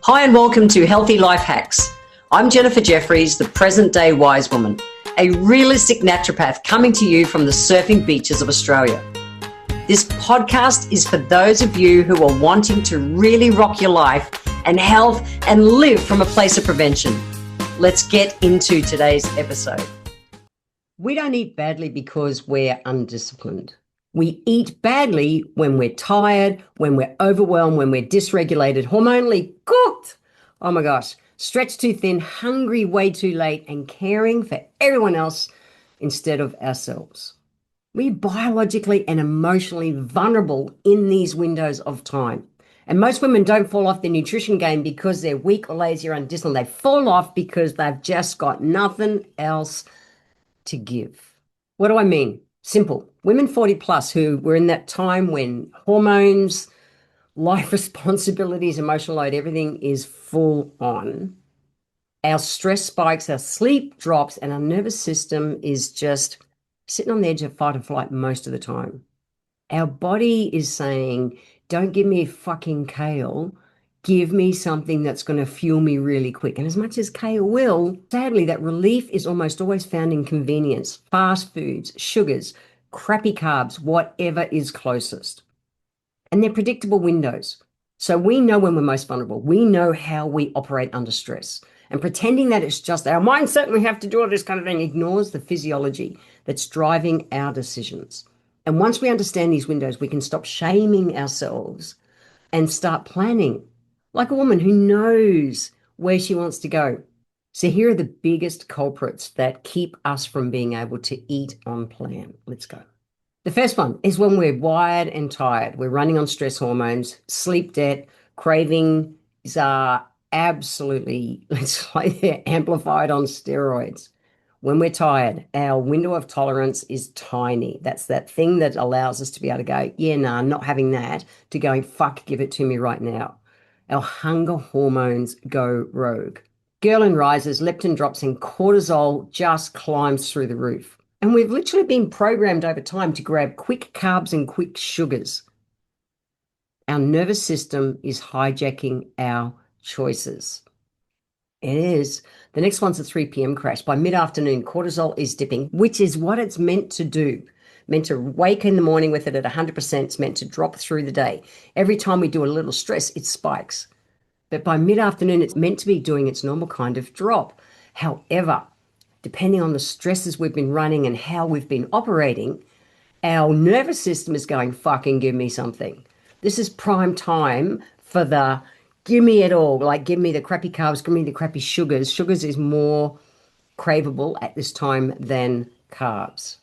Hi and welcome to Healthy Life Hacks. I'm Jennifer Jefferies, the present-day wise woman, a realistic naturopath coming to you from the surfing beaches of Australia. This podcast is for those of you who are wanting to really rock your life and health and live from a place of prevention. Let's get into today's episode. We don't eat badly because we're undisciplined. We eat badly when we're tired, when we're overwhelmed, when we're dysregulated, hormonally cooked. Oh my gosh, stretched too thin, hungry way too late, and caring for everyone else instead of ourselves. We're biologically and emotionally vulnerable in these windows of time. And most women don't fall off their nutrition game because they're weak or lazy or undisciplined. They fall off because they've just got nothing else to give. What do I mean? Simple. Women 40 plus who were in that time when hormones, life responsibilities, emotional load, everything is full on. Our stress spikes, our sleep drops, and our nervous system is just sitting on the edge of fight or flight most of the time. Our body is saying, don't give me fucking kale. Give me something that's going to fuel me really quick. And as much as kale will, sadly, that relief is almost always found in convenience, fast foods, sugars, crappy carbs, whatever is closest. And they're predictable windows. So we know when we're most vulnerable. We know how we operate under stress. And pretending that it's just our mindset and we have to do all this kind of thing ignores the physiology that's driving our decisions. And once we understand these windows, we can stop shaming ourselves and start planning like a woman who knows where she wants to go. So here are the biggest culprits that keep us from being able to eat on plan. Let's go. The first one is when we're wired and tired. We're running on stress hormones, sleep debt, cravings are absolutely, it's like they're amplified on steroids. When we're tired, our window of tolerance is tiny. That's that thing that allows us to be able to go, yeah, nah, not having that, to going, fuck, give it to me right now. Our hunger hormones go rogue. Ghrelin rises, leptin drops, and cortisol just climbs through the roof. And we've literally been programmed over time to grab quick carbs and quick sugars. Our nervous system is hijacking our choices. It is. The next one's a 3 p.m. crash. By mid-afternoon, cortisol is dipping, which is what it's meant to do. Meant to wake in the morning with it at 100%. It's meant to drop through the day. Every time we do a little stress, it spikes. But by mid-afternoon, it's meant to be doing its normal kind of drop. However, depending on the stresses we've been running and how we've been operating, our nervous system is going, fucking give me something. This is prime time for the give me it all. Like, give me the crappy carbs, give me the crappy sugars. Sugars is more craveable at this time than carbs.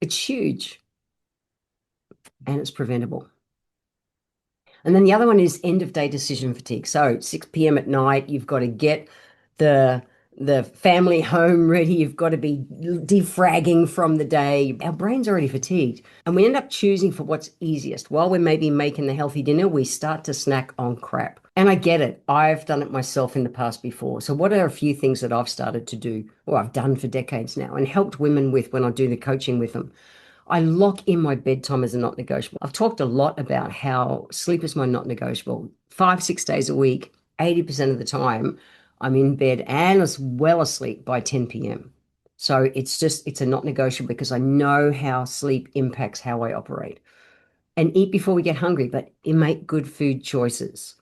It's huge and it's preventable. And then the other one is end of day decision fatigue. So 6 p.m. at night, you've got to get the family home ready. You've got to be defragging from the day. Our brain's already fatigued. And we end up choosing for what's easiest. While we're maybe making the healthy dinner, we start to snack on crap. And I get it. I've done it myself in the past before. So what are a few things that I've started to do, or I've done for decades now, and helped women with when I do the coaching with them? I lock in my bedtime as a not negotiable. I've talked a lot about how sleep is my not negotiable. 5-6 days a week, 80% of the time, I'm in bed and as well asleep by 10 p.m. So it's a not negotiable because I know how sleep impacts how I operate. And eat before we get hungry, but make good food choices.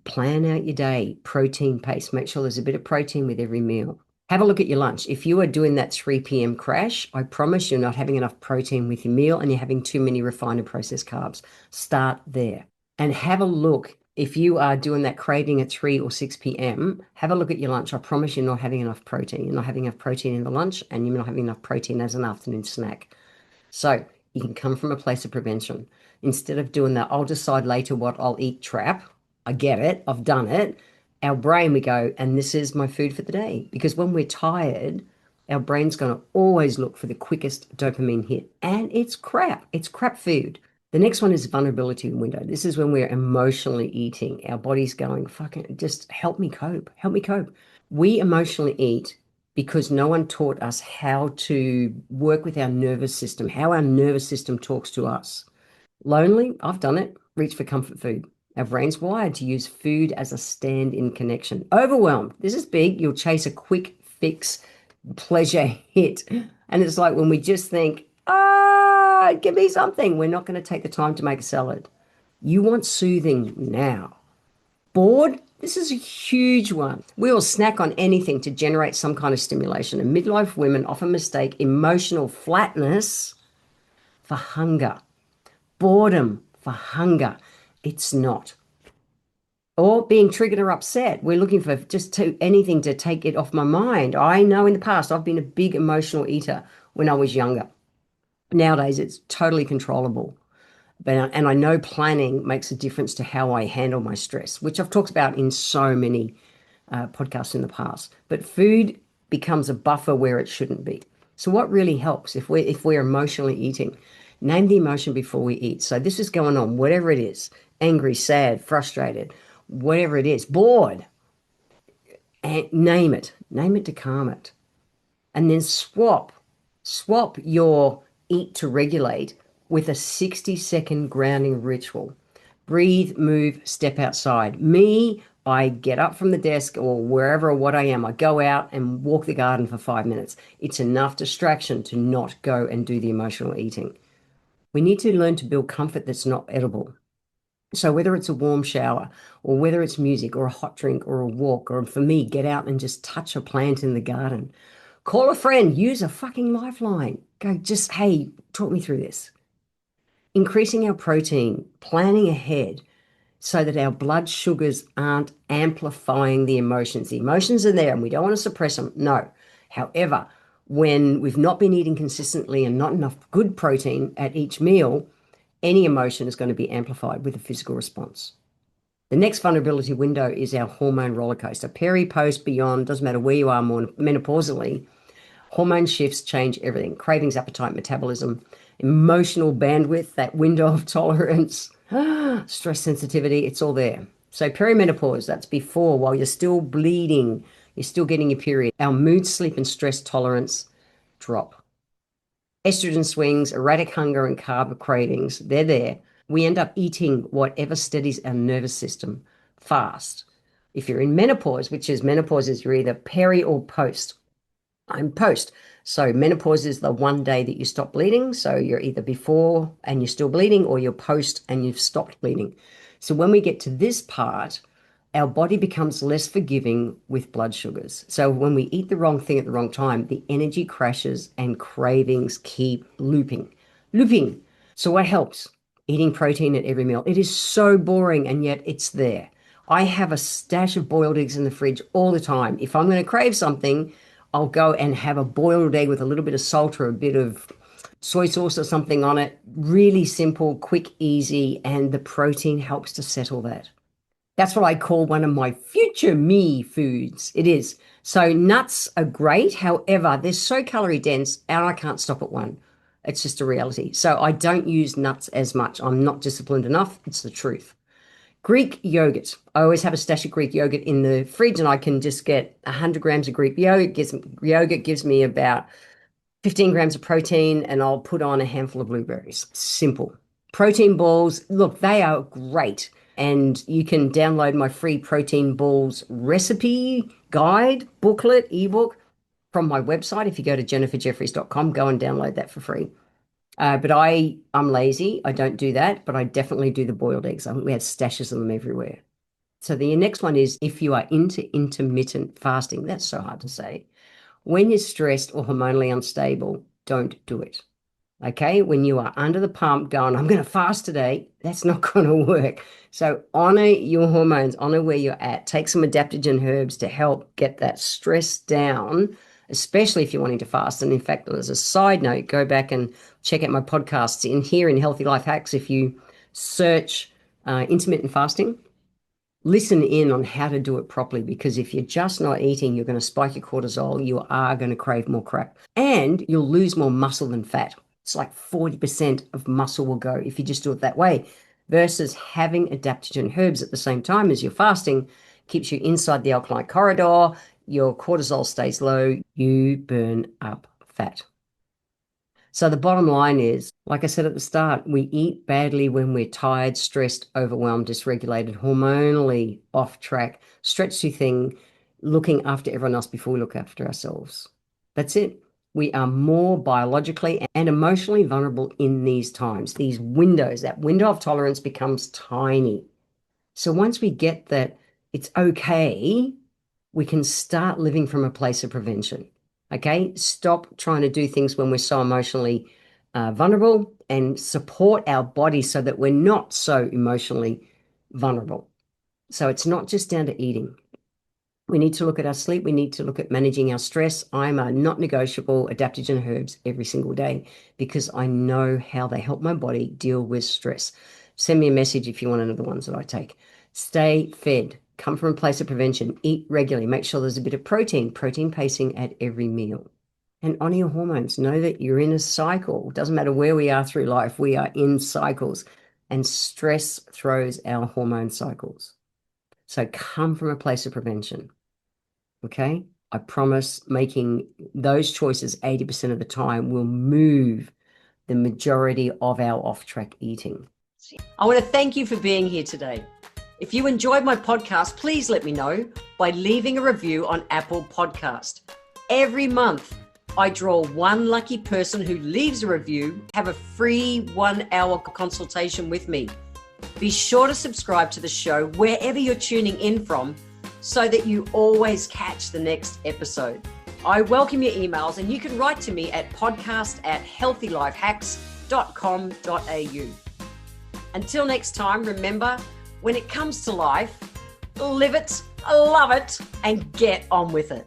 Plan out your day, protein pace. Make sure there's a bit of protein with every meal. Have a look at your lunch. If you are doing that 3 p.m. crash, I promise you're not having enough protein with your meal and you're having too many refined and processed carbs. Start there. And have a look. If you are doing that craving at 3 or 6 p.m., have a look at your lunch. I promise you're not having enough protein. You're not having enough protein in the lunch and you're not having enough protein as an afternoon snack. So you can come from a place of prevention. Instead of doing that, I'll decide later what I'll eat trap. I get it. I've done it. Our brain, we go, and this is my food for the day. Because when we're tired, our brain's going to always look for the quickest dopamine hit. And it's crap. It's crap food. The next one is vulnerability window. This is when we're emotionally eating. Our body's going, fucking, just help me cope. Help me cope. We emotionally eat because no one taught us how to work with our nervous system, how our nervous system talks to us. Lonely, I've done it. Reach for comfort food. Our brain's wired to use food as a stand-in connection. Overwhelmed. This is big. You'll chase a quick fix pleasure hit. And it's like when we just think, give me something. We're not going to take the time to make a salad. You want soothing now. Bored? This is a huge one. We will snack on anything to generate some kind of stimulation. And midlife women often mistake emotional flatness for hunger, boredom for hunger. It's not. Or being triggered or upset. We're looking for just anything to take it off my mind. I know in the past I've been a big emotional eater when I was younger. Nowadays it's totally controllable. And I know planning makes a difference to how I handle my stress, which I've talked about in so many podcasts in the past. But food becomes a buffer where it shouldn't be. So what really helps if we're emotionally eating? Name the emotion before we eat. So this is going on, whatever it is, angry, sad, frustrated, whatever it is, bored, and name it to calm it. And then swap your eat to regulate with a 60-second grounding ritual. Breathe, move, step outside. Me, I get up from the desk or wherever or what I am. I go out and walk the garden for 5 minutes. It's enough distraction to not go and do the emotional eating. We need to learn to build comfort that's not edible. So whether it's a warm shower or whether it's music or a hot drink or a walk, or for me, get out and just touch a plant in the garden. Call a friend, use a fucking lifeline. Go just, hey, talk me through this. Increasing our protein, planning ahead so that our blood sugars aren't amplifying the emotions. The emotions are there and we don't want to suppress them. No. However, when we've not been eating consistently and not enough good protein at each meal, any emotion is going to be amplified with a physical response. The next vulnerability window is our hormone roller coaster. Peri, post, beyond, doesn't matter where you are more menopausally, hormone shifts change everything. Cravings, appetite, metabolism, emotional bandwidth, that window of tolerance, stress sensitivity, it's all there. So perimenopause, that's before, while you're still bleeding, you're still getting your period. Our mood, sleep, and stress tolerance drop. Estrogen swings, erratic hunger, and carb cravings, they're there. We end up eating whatever steadies our nervous system fast. If you're in menopause, menopause is you're either peri or post. I'm post. So menopause is the one day that you stop bleeding. So you're either before and you're still bleeding, or you're post and you've stopped bleeding. So when we get to this part, our body becomes less forgiving with blood sugars. So when we eat the wrong thing at the wrong time, the energy crashes and cravings keep looping. So what helps? Eating protein at every meal. It is so boring, and yet it's there. I have a stash of boiled eggs in the fridge all the time. If I'm going to crave something, I'll go and have a boiled egg with a little bit of salt or a bit of soy sauce or something on it. Really simple, quick, easy, and the protein helps to settle that. That's what I call one of my future me foods. It is. So nuts are great. However, they're so calorie dense and I can't stop at one. It's just a reality. So I don't use nuts as much. I'm not disciplined enough. It's the truth. Greek yogurt. I always have a stash of Greek yogurt in the fridge, and I can just get 100 grams of Greek yogurt. Gives me about 15 grams of protein, and I'll put on a handful of blueberries. Simple. Protein balls, look, they are great. And you can download my free protein balls recipe guide, booklet, ebook from my website. If you go to jenniferjefferies.com, go and download that for free. But I'm lazy. I don't do that, but I definitely do the boiled eggs. We have stashes of them everywhere. So the next one is if you are into intermittent fasting. That's so hard to say. When you're stressed or hormonally unstable, don't do it. Okay, when you are under the pump going, I'm going to fast today, that's not going to work. So honor your hormones, honor where you're at. Take some adaptogen herbs to help get that stress down, especially if you're wanting to fast. And in fact, as a side note, go back and check out my podcasts in here in Healthy Life Hacks. If you search intermittent fasting, listen in on how to do it properly, because if you're just not eating, you're going to spike your cortisol. You are going to crave more crap, and you'll lose more muscle than fat. It's like 40% of muscle will go if you just do it that way, versus having adaptogen herbs at the same time as you're fasting keeps you inside the alkaline corridor. Your cortisol stays low. You burn up fat. So the bottom line is, like I said at the start, we eat badly when we're tired, stressed, overwhelmed, dysregulated, hormonally off track, stretched too thin, looking after everyone else before we look after ourselves. That's it. We are more biologically and emotionally vulnerable in these times, these windows. That window of tolerance becomes tiny. So once we get that it's okay, we can start living from a place of prevention. Okay, stop trying to do things when we're so emotionally vulnerable, and support our body so that we're not so emotionally vulnerable. So it's not just down to eating. We need to look at our sleep. We need to look at managing our stress. I'm a not negotiable adaptogen herbs every single day because I know how they help my body deal with stress. Send me a message if you want to know the ones that I take. Stay fed. Come from a place of prevention. Eat regularly. Make sure there's a bit of protein pacing at every meal. And honor your hormones. Know that you're in a cycle. It doesn't matter where we are through life. We are in cycles. And stress throws our hormone cycles. So come from a place of prevention. Okay? I promise making those choices 80% of the time will move the majority of our off-track eating. I want to thank you for being here today. If you enjoyed my podcast, please let me know by leaving a review on Apple Podcast. Every month, I draw one lucky person who leaves a review, have a free 1-hour consultation with me. Be sure to subscribe to the show wherever you're tuning in from so that you always catch the next episode. I welcome your emails, and you can write to me at podcast@healthylifehacks.com.au. Until next time, remember, when it comes to life, live it, love it, and get on with it.